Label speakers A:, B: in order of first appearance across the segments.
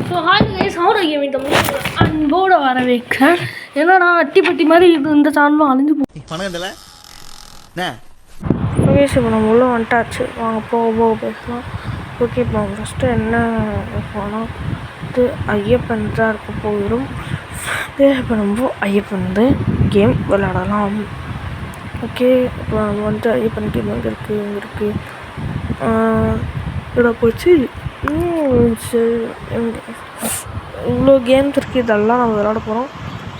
A: So hi guys, ஆரோக்கியம் தமிழ் அன்போடு வரவேற்கிறேன். என்னன்னா அட்டிப்பட்டி மாதிரி இது இந்த சேனலும் அழிஞ்சு போகும். ஓகே, இப்போ நம்ம உள்ளே வந்துட்டாச்சு. வாங்க போக பேசலாம். ஓகே, இப்போ ஃபஸ்ட்டு என்ன போனால் இது ஐயப்பன் தான் இருக்க போயிடும். இப்போ நம்ம ஐயப்பன் வந்து கேம் விளையாடலாம். ஓகே, இப்போ நம்ம வந்து ஐயப்பன் கேம் எங்கே இருக்குது இவ்வளோ போச்சு. இவ்வளோ கேம்ஸ் இருக்குது, இதெல்லாம் நம்ம விளையாட போகிறோம்.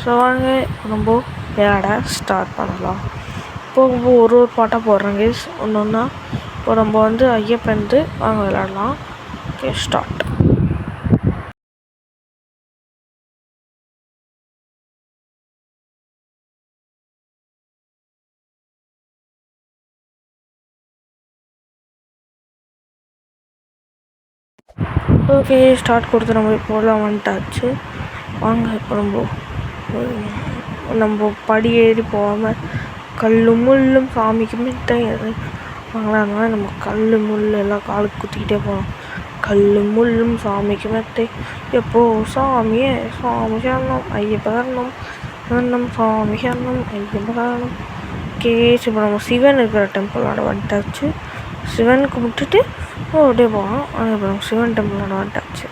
A: ஸோ வாங்க நம்ம விளையாட ஸ்டார்ட் பண்ணலாம். போகும்போது ஒரு பாட்டாக போடுறேன் கேஸ், ஒன்று ஒன்றா. இப்போ நம்ம வந்து ஐயப்பன் வாங்க விளையாடலாம். Okay, start. ஓகே, ஸ்டார்ட் கொடுத்து நம்ம இப்போலாம் வந்துட்டாச்சு. வாங்க இப்போ நம்ம படி ஏறி போகாமல் கல்லும் முள்ளும் சாமிக்கு மிட்டாய் வாங்கலாம். நம்ம கல் முள் எல்லாம் காலுக்கு குத்திக்கிட்டே போகலாம். கல் முள்ளும் சாமிக்கு மெத்தை எப்போ சாமியே சாமி சரணம் ஐயப்பகரணம் அண்ணம் சாமி சரணம் ஐயப்பகரணம். கேஸ் இப்போ நம்ம சிவன் இருக்கிற டெம்பிளோட வந்துட்டாச்சு. சிவன் கும்பிட்டுட்டு அப்படியே போகலாம். இப்போ நம்ம சிவன் டெம்பிளோட வந்துட்டாச்சு.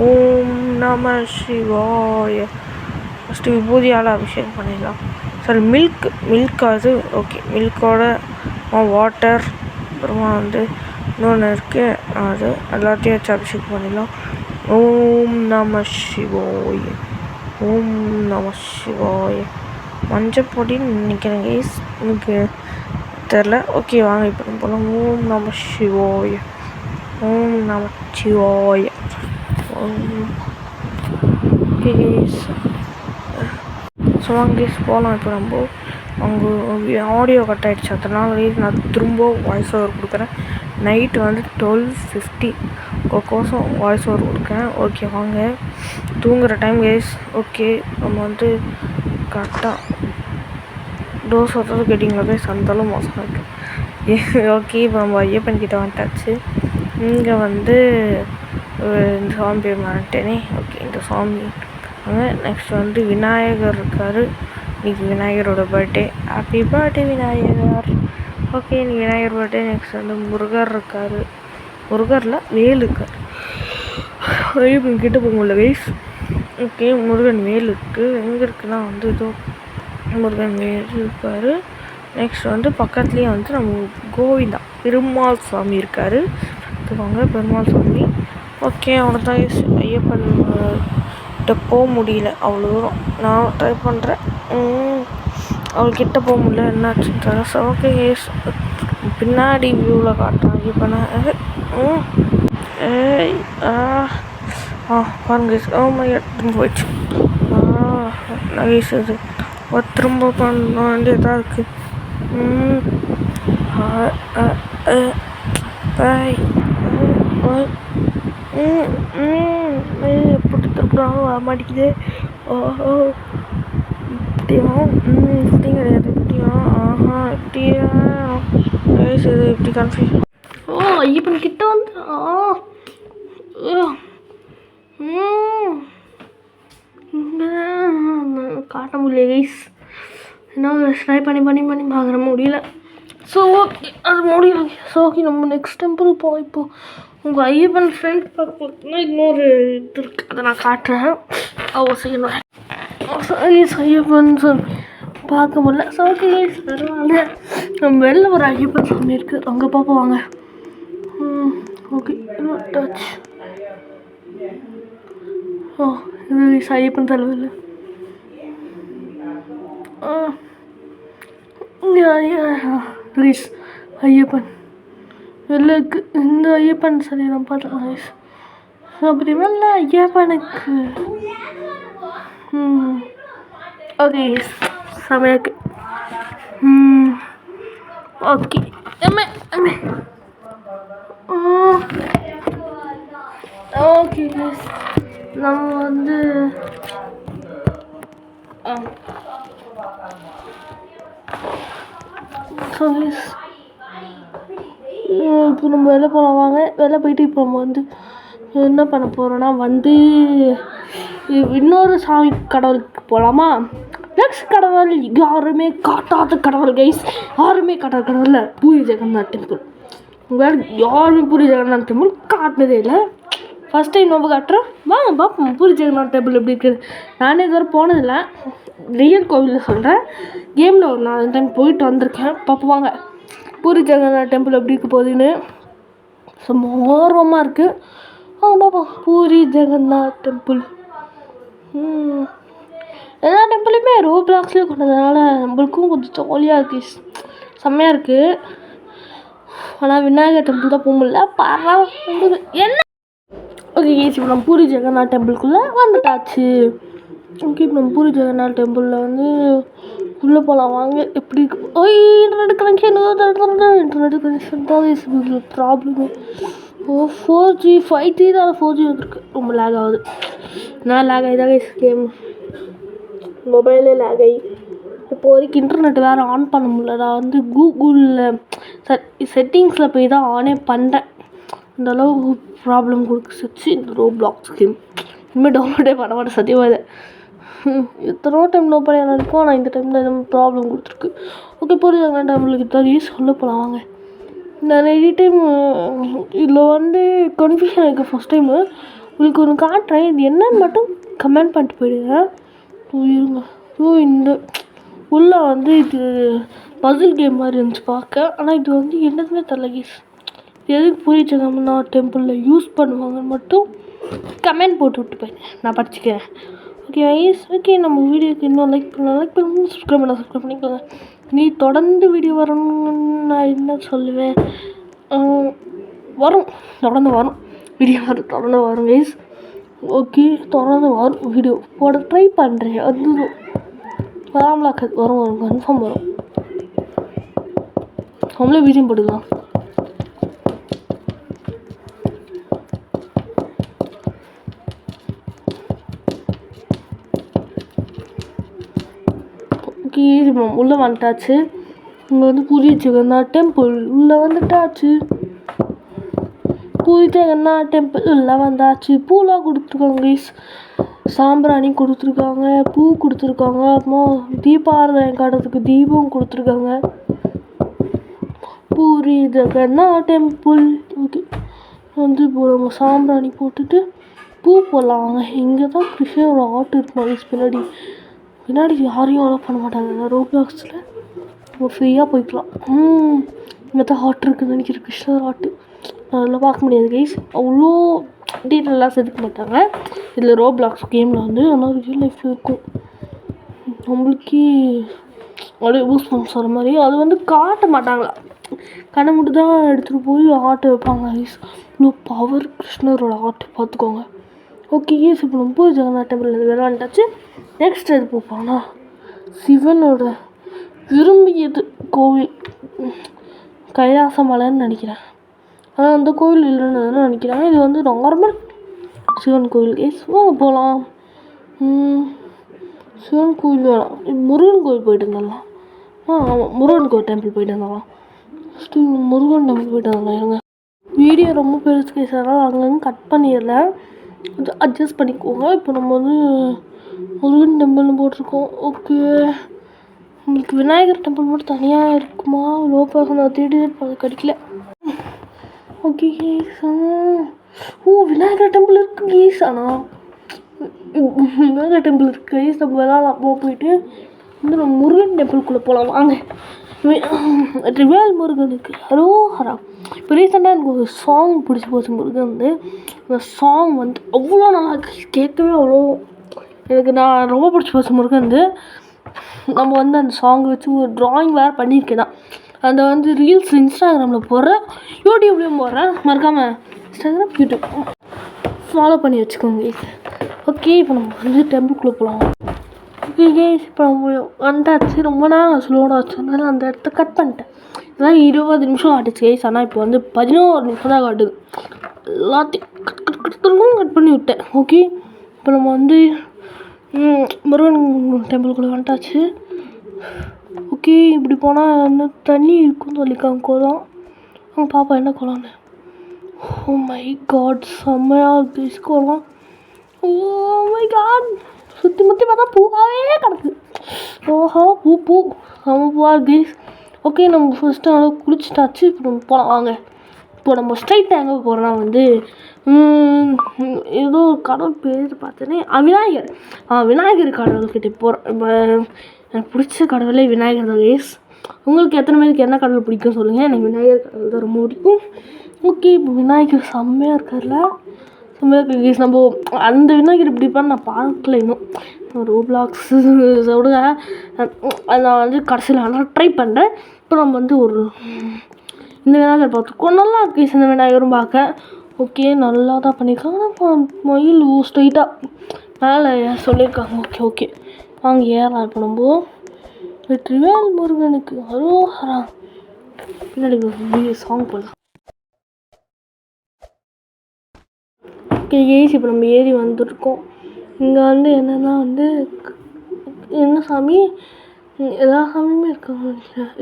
A: ஓம் நம சிவாய. ஃபஸ்ட்டு விபூதியால் அபிஷேகம் பண்ணிடலாம். சரி, மில்காது. ஓகே, மில்கோட வாட்டர் அப்புறமா வந்து இன்னொன்று இருக்குது, அது எல்லாத்தையும் வச்சு அபிஷேகம் பண்ணிடலாம். ஓம் நம சிவாய, ஓம் நம சிவாய. மஞ்சப்பொடின்னு நினைக்கிறேன் கைஸ், எனக்கு தெரில. ஓகே, வாங்க இப்போ நம்ம போகலாம். ஓம் நம சிவாய, ஓம் நம சிவாய. கேஸ் ஸோ வாங்க கேஸ் போகலாம். இப்போ நம்ம அவங்க ஆடியோ கட் ஆகிடுச்சு, அதனால நான் திரும்ப வாய்ஸ் ஓவர் கொடுக்குறேன். நைட்டு வந்து 12:50 கோசம் வாய்ஸ் ஓவர் கொடுக்குறேன். ஓகே, வாங்க தூங்குகிற டைம் கேஸ். ஓகே, நம்ம வந்து கரெக்டாக டோஸ் ஒருத்தது கேட்டிங்களா கேஸ், அந்தளவு மோசமாக இருக்குது. ஓகே, இப்போ நம்ம ஐயப்பன் கிட்ட வந்துட்டாச்சு. இங்கே வந்து இந்த சாமி பேர் மாட்டேனே. ஓகே, இந்த சாமி அங்கே. நெக்ஸ்ட் வந்து விநாயகர் இருக்கார். இன்றைக்கி விநாயகரோட birthday. Happy birthday Vinayagar. Okay, இன்னைக்கு விநாயகர் பர்த்டே. நெக்ஸ்ட் வந்து முருகர் இருக்கார். முருகரில் வேல் இருக்கார். ஐயப்பன் கிட்ட போக முடியல கைஸ். ஓகே, முருகன் வேல் இருக்குது. எங்கே இருக்குன்னா வந்து இதோ முருகன் வேல் இருப்பார். நெக்ஸ்ட் வந்து பக்கத்துலேயே வந்து நம்ம கோவிந்தா பெருமாள் சாமி இருக்கார். வாங்க பெருமாள் சாமி. ஓகே, அவனை தான் ஐயப்பன் கிட்ட போக முடியல அவ்வளோ தூரம். நான் ட்ரை பண்ணுறேன், அவள்கிட்ட போக முடியல. என்னாச்சுன்னு தெரியல. ஓகே, பின்னாடி வியூவில் காட்டுறான் ஐயப்பனை. பாருங்க திரும்ப போயிடுச்சு. நகைஸ் இது திரும்ப பண்ண வேண்டியதாக இருக்குது. எப்படி திருப்பினாலும் வர மாட்டேங்குது. ஓஹோ, இப்படியும் இப்படியும் கிடையாது, இப்படியும் இப்படியா இது இப்படி கன்ஃபியூஷன். ஐயப்பன் கிட்ட வந்து காட்ட முடியல கைஸ். என்ன ட்ரை பண்ணி பார்க்குற முடியல. ஸோ ஓகே, அது முடியல. ஸோ ஓகே, நம்ம நெக்ஸ்ட் டெம்பிள் போய் இப்போது உங்கள் ஐயப்பன் ஃப்ரெண்ட் பார்க்கணுன்னா இன்னொரு இது இருக்குது, அதை நான் காட்டுறேன். செய்யணும் ஐயப்பன் சாமி பார்க்க முடியல. ஸோ ஓகே கைஸ், பரவாயில்ல. நம்ம வெளில ஒரு ஐயப்பன் சாமி இருக்குது, அங்கே பார்ப்போம் வாங்க. Okay, touch. இது ஐயப்பன் தலைவில் ப்ளீஸ் ஐயப்பன் வெளில இருக்கு. இந்த ஐயப்பன் சரி நான் பார்த்துக்கலாம் ப்ளீஸ். அப்படி வெளில ஐயப்பனுக்கு ஓகே சமையலுக்கு ஓகே ஓகே ப்ளீஸ். நம்ம வந்து இப்போ நம்ம வெளில போகலாம் வாங்க. வெளில போயிட்டு இப்போ நம்ம வந்து என்ன பண்ண போகிறோன்னா வந்து இன்னொரு சாமி கடவுளுக்கு போகலாமா. நெக்ஸ்ட் கடவுள் யாருமே காட்டாத கடவுள் கைஸ், யாருமே காட்டாத கடவுள் பூரி ஜெகநாத் டெம்பிள். உங்களுக்கு யாருமே பூரி ஜெகநாத் டெம்பிள் காட்டினதே இல்லை. ஃபஸ்ட் டைம் நம்ம காட்டுறோம், வாங்க பார்ப்போம் பூரி ஜெகநாத் டெம்பிள் எப்படி இருக்குது. நானே இதுவரை போனதில்லை, ரியல் கோவிலில் சொல்கிறேன். கேமில் ஒரு 4 டைம் போயிட்டு வந்திருக்கேன். பார்ப்போம் வாங்க பூரி ஜெகநாத் டெம்பிள் எப்படி இருக்க போகுதுன்னு. ரொம்ப ஆர்வமாக இருக்குது. பார்ப்போம் பூரி ஜெகநாத் டெம்பிள். எல்லா டெம்பிளுமே ரோப்ளாக்ஸ்லேயே கொண்டதுனால நம்மளுக்கும் கொஞ்சம் ஜாலியாக இருக்குது, செம்மையாக இருக்குது. ஆனால் விநாயகர் டெம்பிள் தான் போக முடியல. பரவாயில்ல என்ன. ஓகே இப்போ நம்ம பூரி ஜெகநாத் டெம்பிளுக்குள்ளே வந்துட்டாச்சு. ஓகே இப்போ நம்ம பூரி ஜெகநாத் டெம்பிளில் வந்து உள்ளே போகலாம் வாங்க. எப்படி இருக்கு? இன்டர்நெட் கனெக்ஷன் தான் ப்ராப்ளமே. 4G 5G தான் 4G வந்துருக்கு. ரொம்ப லேக் ஆகுது. நான் லேக் ஆகிதான் கேம் மொபைலே லேக் ஆகி இப்போ வரைக்கும் இன்டர்நெட் வேறு ஆன் பண்ண முடியல. நான் வந்து கூகுளில் செட்டிங்ஸில் போய் தான் ஆனே பண்ணுறேன். அந்தளவு ப்ராப்ளம் கொடுத்துச்சு இந்த ரோப்ளாக்ஸ் கேம். இனிமேல் டவுன்லோடே பண்ண மாட்டேன் சத்தியமாக. இதை எத்தனோ டைம் நோ பண்ணி இருக்கும், ஆனால் இந்த டைமில் எதுவும் ப்ராப்ளம் கொடுத்துருக்கு. ஓகே புரியுது டைமில் தான் சொல்ல போகலாம் வாங்க. நான் நிறைய டைம் இதில் வந்து கன்ஃபியூஷன் இருக்குது. ஃபஸ்ட் டைமு உங்களுக்கு ஒன்று காட்டுறேன், இது என்னன்னு மட்டும் கமெண்ட் பண்ணிட்டு போயிடுங்க. இருங்க. இந்த உள்ளே வந்து இது பசில் கேம் மாதிரி இருந்துச்சு பார்க்க. ஆனால் இது வந்து என்னதுமே தெரில கேஸ். எதுக்கு பூரி ஜெகநாத் டெம்பிளில் யூஸ் பண்ணுவாங்கன்னு மட்டும் கமெண்ட் போட்டு விட்டு போயிடுங்க, நான் படிச்சுக்கிறேன். Okay ice. ஓகே நம்ம வீடியோக்கு இன்னும் லைக் பண்ணி சப்ஸ்கிரைப் பண்ணிக்கோங்க. நீ தொடர்ந்து வீடியோ வரணும்னு நான் என்ன சொல்லுவேன், வரும், தொடர்ந்து வரும் வீடியோ, தொடர்ந்து வரும் கைஸ். ஓகே தொடர்ந்து வரும் வீடியோ போட ட்ரை பண்ணுறேன். அது வராமலா வரும் கன்ஃபார்ம் வரும். நம்மளே வீடியோ போட்டுக்கலாம். ஓகே உள்ளே வந்துட்டாச்சு. இங்கே வந்து பூரி ஜெகநாத் டெம்பிள் உள்ளே வந்துட்டாச்சு. பூரி ஜெகநாத் டெம்பிள் உள்ளே வந்தாச்சு. பூலாம் கொடுத்துருக்காங்க கைஸ், சாம்பிராணி கொடுத்துருக்காங்க, பூ கொடுத்துருக்காங்க, அப்புறமா தீபாராதனை காட்டுறதுக்கு தீபம் கொடுத்துருக்காங்க. பூரி ஜெகநாத் டெம்பிள். ஓகே வந்து இப்போ நம்ம சாம்பிராணி போட்டுட்டு பூ போடலாம் வாங்க. இங்கே தான் கிருஷ்ணரோட ஆர்ட் இருக்கும் கைஸ். பின்னாடி யாரையும் அலோவ் பண்ண மாட்டாங்க ரோப்ளாக்ஸில். நம்ம ஃப்ரீயாக போய்க்கலாம். இங்கே தான் ஹாட் இருக்குதுன்னு நினைக்கிறேன், கிருஷ்ணர் ஹாட்டு. அதெல்லாம் பார்க்க முடியாது கைஸ், அவ்வளோ டீட்டெயிலாக செதுக்க மாட்டாங்க இதில் ரோப்ளாக்ஸ் கேமில் வந்து. ஆனால் ரியல் லைஃப்பில் இருக்கும் நம்மளுக்கே அப்படியே யூஸ் பண்ண சொல்கிற மாதிரி. அது வந்து காட்ட மாட்டாங்களா, கண்ணை மட்டும் தான் எடுத்துகிட்டு போய் ஆட்டை வைப்பாங்க கைஸ். இவ்வளோ பவர் கிருஷ்ணரோட ஆட்டை பார்த்துக்கோங்க. ஓகே கைஸ் இப்போ நம்ம பூரி ஜெகநாத் டெம்பிள் விளையாண்டாச்சு. நெக்ஸ்ட் எது போப்பாங்கன்னா சிவனோட விரும்பியது கோவில் கைலாச மலைன்னு நினைக்கிறேன். ஆனால் அந்த கோவில் இல்லைன்னு நினைக்கிறேன். இது வந்து நார்மல் சிவன் கோவில் கைஸ். வாங்க போகலாம். சிவன் கோவில் வேணாம், முருகன் கோவில் போயிட்டு இருந்தலாம். ஆமாம் முருகன் கோவில் டெம்பிள் போயிட்டு இருந்தலாம். ஃபஸ்ட்டு முருகன் டெம்பிள் போயிட்டு இருந்தலாம். இருங்க வீடியோ ரொம்ப பெருசு கைஸ், அதனால் அங்கங்கே கட் பண்ணிடல, கொஞ்சம் அட்ஜஸ்ட் பண்ணிக்கோங்க. இப்போ நம்ம வந்து முருகன் டெம்பிள்னு போட்டிருக்கோம். ஓகே உங்களுக்கு விநாயகர் டெம்பிள் மட்டும் தனியாக இருக்குமா, லோப்பாக நான் தேடி கிடைக்கல. Okay guys. விநாயகர் டெம்பிள் இருக்குது கேஸ். ஆனால் விநாயகர் டெம்பிள் இருக்குது கைஸ். நம்ம விளாட்லாம் போயிட்டு வந்து நம்ம முருகன் டெம்பிள்குள்ளே போகலாம் வாங்க. ரிவேல் முருகனுக்கு ஹரோஹரா. இப்போ ரீசெண்டாக எனக்கு ஒரு சாங் பிடிச்சி போச்சு முருகன் வந்து. அந்த சாங் வந்து அவ்வளோ நல்லா கேட்கவே அவ்வளோ எனக்கு நான் ரொம்ப பிடிச்சி போச்சு முருகன் வந்து. நம்ம வந்து அந்த சாங் வச்சு ஒரு ட்ராயிங் வேறு பண்ணியிருக்கேன் தான். அந்த வந்து ரீல்ஸ் இன்ஸ்டாகிராமில் போடுறேன், யூடியூப்லேயும் போடுறேன். மறக்காமல் இன்ஸ்டாகிராம் யூடியூப் ஃபாலோ பண்ணி வச்சுக்கோங்க. ஓகே இப்போ நம்ம வந்து டெம்பிள்குள்ளே போகலாம். ஓகே கேஸ் இப்போ நம்ம வந்தாச்சு. ரொம்ப நேரம் ஸ்லோடாக ஆச்சு, அதனால் அந்த இடத்த கட் பண்ணிட்டேன். இதெல்லாம் 20 நிமிஷம் ஆகிடுச்சு கேஸ். ஆனால் இப்போ வந்து 11 நிமிஷம் தான் காட்டுது. எல்லாத்தையும் கட் பண்ணி விட்டேன். ஓகே இப்போ நம்ம வந்து முருகன் டெம்பிள்குள்ளே வந்துட்டாச்சு. ஓகே இப்படி போனால் இன்னும் தண்ணி இருக்குன்னு சொல்லியிருக்காங்க குளம். பாப்பா என்ன குளம்னு. ஓ மை காட், செம்மையாக டிஸ்கோலாம். ஓ மை காட், சுற்றி முற்றி பார்த்தா பூவாகவே கிடக்கு. ஓஹோ, பூ பூ செம்ம பூவா கைஸ். ஓகே, நம்ம ஃபஸ்ட்டு நல்லா குளிச்சுட்டாச்சு. இப்போ நம்ம போகலாம் வாங்க. இப்போ நம்ம ஸ்ட்ரைட்டாக எங்கே போகிறோன்னா வந்து ஏதோ கடவுள் பேர் பார்த்தேனே, விநாயகர். விநாயகர் கடவுள்கிட்ட போகிறோம். எனக்கு பிடிச்ச கடவுளே விநாயகர் தான் கைஸ். உங்களுக்கு எத்தனை பேருக்கு என்ன கடவுள் பிடிக்கும் சொல்லுங்கள். எனக்கு விநாயகர் கடவுள் தான் ரொம்ப பிடிக்கும். ஓகே, இப்போ விநாயகர் செம்மையாக இருக்கார்ல, செம்மையாக இருக்கு கைஸ். நம்ம அந்த விநாயகர் இப்படிப்பான்னு நான் பார்க்கல இன்னும். ரோப்ளாக்ஸ் விட நான் வந்து கடைசியில் ஆனால் ட்ரை பண்ணுறேன். இப்போ நம்ம வந்து ஒரு இந்த விநாயகர் பார்த்துருக்கோம். நல்லா இருக்கு கைஸ் இந்த விநாயகரும் பார்க்க. ஓகே, நல்லா தான் பண்ணியிருக்காங்க. ஆனால் மயில் ஸ்ட்ரைட்டாக மேலே சொல்லியிருக்காங்க. ஓகே ஓகே, வாங்க ஏறலாம். இப்போ நம்ம வெற்றிவேல் முருகனுக்கு அரோஹரா பின்னாடி சாங் போடலாம். ஓகே கைஸ், இப்போ நம்ம ஏறி வந்துருக்கோம். இங்கே வந்து என்னென்னா வந்து என்ன சாமி, எல்லா சாமியுமே இருக்காங்க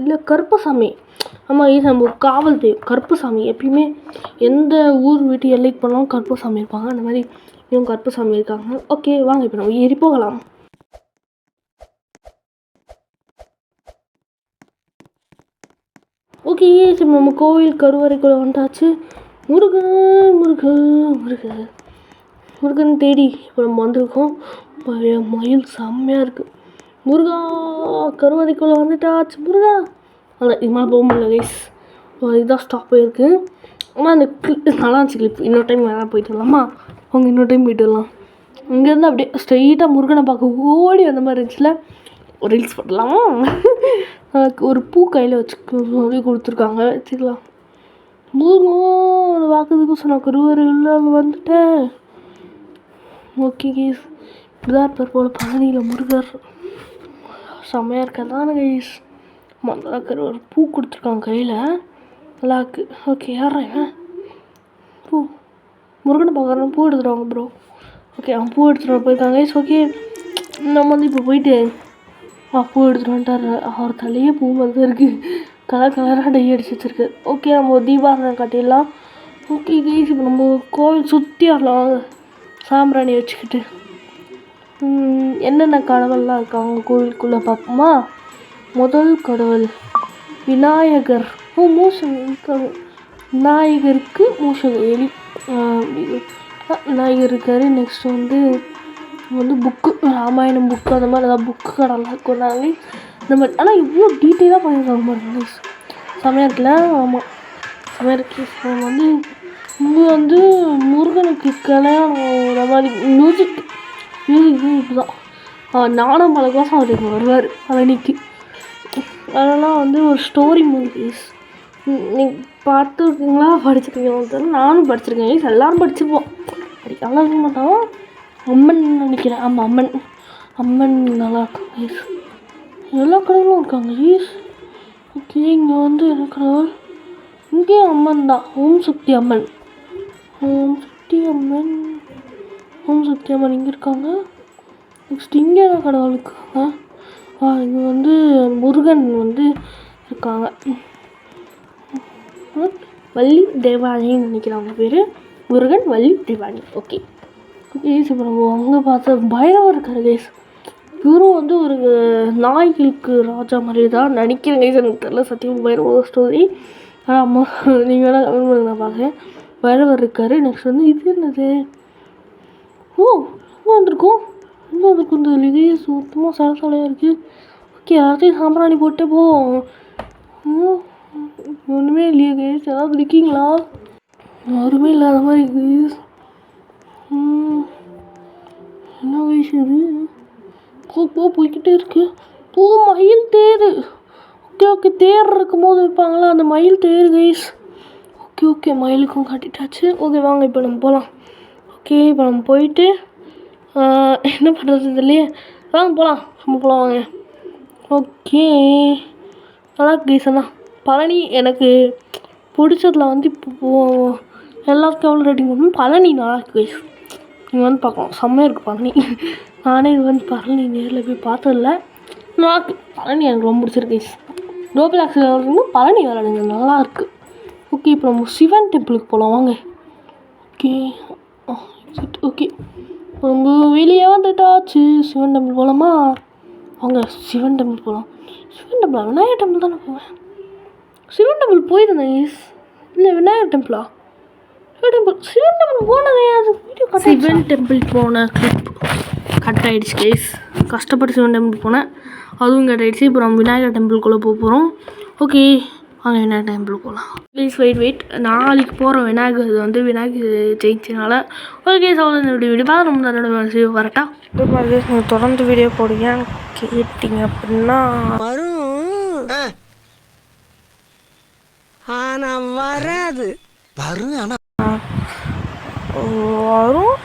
A: இல்லை கருப்பசாமி. ஆமாம் கைஸ், நம்ம காவல் தெய்வம் கருப்பசாமி. எப்பயுமே எந்த ஊர் வீட்டு எல்லைக்கு போனாலும் கருப்பசாமி இருப்பாங்க. அந்த மாதிரி இவங்க கருப்பசாமி இருக்காங்க. ஓகே வாங்க, இப்போ நம்ம ஏறி போகலாம். ஓகே கைஸ், இப்போ நம்ம கோவில் கருவறைக்குள்ளே வந்தாச்சு. முருகன் முருகன் முருகன் முருகன் தேடி இப்போ நம்ம வந்திருக்கோம். மயில் செம்மையாக இருக்குது. முருகா, கருவறைக்குள்ளே வந்துட்டாச்சு. முருகா, அதில் இது மாதிரி போக முடியல கைஸ். இதுதான் ஸ்டாப் ஆகிருக்கு. ஆனால் அந்த நல்லா இருந்துச்சு கிளிப். இன்னொரு டைம் வேணால் போயிட்டு வரலாமா? அவங்க இன்னொரு டைம் போயிட்டு வரலாம். இங்கேருந்து அப்படியே ஸ்ட்ரெயிட்டாக முருகனை பார்க்க ஓடி அந்த மாதிரி இருந்துச்சுல. ஒரு ரீல்ஸ் பண்ணலாமா? ஒரு பூ கையில் சொல்லி கொடுத்துருக்காங்க, வச்சுக்கலாம். முருகன் பார்க்கறதுக்கு சொன்ன கருவறையில் அங்கே வந்துட்டேன். ஓகே கைஸ், இப்படிதான் இருப்பார் போல் பழனியில் முருகர். செம்மையாக இருக்கதான கைஸ். நல்லா ஒரு பூ கொடுத்துருக்காங்க கையில், நல்லா இருக்கு. ஓகே, யார்றேன் பூ முருகனை பார்க்குறேன். பூ எடுத்துருவாங்க ப்ரோ. ஓகே, அவன் பூ எடுத்துகிட்டு போயிருக்காங்க கைஸ். ஓகே, நம்ம வந்து இப்போ போயிட்டு பூ எடுத்துகிட்டு வந்துட்டார். அவர் தலையே பூ மாதிரி இருக்குது. கலர் கலராக டை அடிச்சு வச்சுருக்கு. ஓகே, நம்ம தீபாவளி காட்டிடலாம். ஓகே கைஸ், இப்போ நம்ம கோவில் சுற்றி வரலாம் சாம்பிராணி வச்சுக்கிட்டு. என்னென்ன கடவுள்லாம் இருக்காங்க கோவிலுக்குள்ளே பார்ப்போமா? முதல் கடவுள் விநாயகர். மூஷன் இருக்காங்க. விநாயகருக்கு மூஷன் எலி விநாயகர் இருக்கார். நெக்ஸ்ட் வந்து புக்கு, ராமாயணம் புக்கு, அந்த மாதிரி ஏதாவது புக்கு கடவுளாக இருக்கும்னாங்க இந்த மாதிரி. ஆனால் இவ்வளோ டீட்டெயிலாக பண்ணியிருக்காங்க மாதிரி செம்மையாக இருக்குல்ல? ஆமாம், செம்மையாக இருக்கு. வந்து இங்கே வந்து முருகனுக்கு கல்யாணம் இந்த மாதிரி மியூசிக் இப்படி தான் நானும் பல கோசம் அவர் இங்கே வருவார் பழனிக்கு. அதெல்லாம் வந்து ஒரு ஸ்டோரி மூவிஸ் நீங்கள் பார்த்துருக்கீங்களா, படிச்சிருக்கீங்களா தெரியல. நானும் படிச்சிருக்கேன், எல்லோரும் படிச்சிருப்போம். படிக்காமல் இருக்க மாட்டோம். அம்மன் நினைக்கிறேன். ஆமாம், அம்மன். அம்மன் நல்லா இருக்கும். எல்லா கடவுளும் இருக்காங்க ஈஸ். ஓகே, இங்கே வந்து என்ன கடவுள்? இங்கேயும் அம்மன் தான். ஓம் சக்தி அம்மன். ஓம் சக்தி அம்மன். ஓம் சக்தி அம்மன் இங்கே இருக்காங்க. நெக்ஸ்ட் இங்கே என்ன கடவுள் இருக்காங்க? இங்கே வந்து முருகன் வந்து இருக்காங்க. வள்ளி தேவானின்னு நினைக்கிறேன் அவங்க பேர். முருகன், வள்ளி, தேவானி. ஓகே கேஸ், இப்போ நம்ம அங்கே பார்த்த பைரவர் இருக்கார் கேஸ். இவரும் வந்து ஒரு நாய்களுக்கு ராஜா மாதிரி தான் நினைக்கிறேன் கைஸ், எனக்கு தெரியல சத்தியம். பைரவர் ஸ்டோரி ஆமாம், நீங்கள் வேணால் கமெண்ட் பண்ணுங்க, நான் பார்க்குறேன். பைரவர் இருக்கார். நெக்ஸ்ட் வந்து இது என்னது? ஓ, என்ன வந்திருக்கோம்? என்ன வந்திருக்கும் இந்த இது? சுத்தமாக சலசலையாக இருக்குது. ஓகே, எல்லாத்தையும் சாம்பிராணி போட்டு போவோம். ஒன்றுமே இல்லையா கேஸ்? ஏதாவது இருக்கீங்களா? யாருமே இல்லாத மாதிரி கேஸ். என்ன வயசு இது? போய்கிட்டே இருக்கு. மயில் தேர். ஓகே, தேர் இருக்கும் போது வைப்பாங்களா அந்த மயில் தேர் கைஸ். ஓகே, மயிலுக்கும் காட்டிட்டாச்சு. ஓகே, வாங்க இப்போ நம்ம போகலாம். ஓகே, இப்போ நம்ம போயிட்டு என்ன பண்ணுறது இல்லையே, வாங்க போகலாம். நம்ம போகலாம் வாங்க. ஓகே, நல்லா கைஸ். அண்ணா பழனி எனக்கு பிடிச்சதில் வந்து இப்போ எல்லாத்துக்கும் எவ்வளோ ரேட்டிங் பண்ணணும்? பழனி நல்லா இருக்கு கைஸ். நீங்கள் வந்து பார்க்கலாம், செம்மையாக இருக்குது பழனி. நானே இது வந்து பழனி நேரில் போய் பார்த்ததில்ல. நான் பழனி எனக்கு ரொம்ப பிடிச்சிருக்கு கைஸ். ரோப்ளாக்ஸில் விளாடுறீங்கன்னா பழனி விளாடுங்க, நல்லாயிருக்கு. ஓகே இப்போ நம்ம சிவன் டெம்பிளுக்கு போகலாம் வாங்க. ஓகே ஓகே இப்போ நம்ம வெளியே வந்துட்டாச்சு. சிவன் டெம்பிள் போகலாமா? வாங்க சிவன் டெம்பிள் போகலாம். சிவன் டெம்பிளா? விநாயகர் டெம்பிள் தானே போவேன். சிவன் டெம்பிள் போயிருந்தேன் கைஸ். இல்லை விநாயகர் டெம்பிளா? சிவன் டெம்பிள் போனதே அது வீடியோ. சிவன் டெம்பிள் போன கிளிப் கட் ஆகிடுச்சு கைஸ். கஷ்டப்பட்டு சிவன் டெம்பிள் போனேன், அதுவும் கட் ஆகிடுச்சு. இப்போ நம்ம விநாயகர் டெம்பிள்குள்ளே போக போகிறோம். ஓகே வாங்க விநாயகர் டெம்பிள் போகலாம். ப்ளீஸ் வெயிட் நாளைக்கு போகிறோம். விநாயகர் வந்து விநாயகர் ஜெயிச்சனால. ஓகே சார் இந்த வீடியோ பார்த்து ரொம்ப நல்ல வரட்டா. நீங்கள் தொடர்ந்து வீடியோ போடுங்க கேட்டிங்க அப்படின்னா
B: வரும். ஆனால் வராது. வரும் ஆனால்
A: வரும்.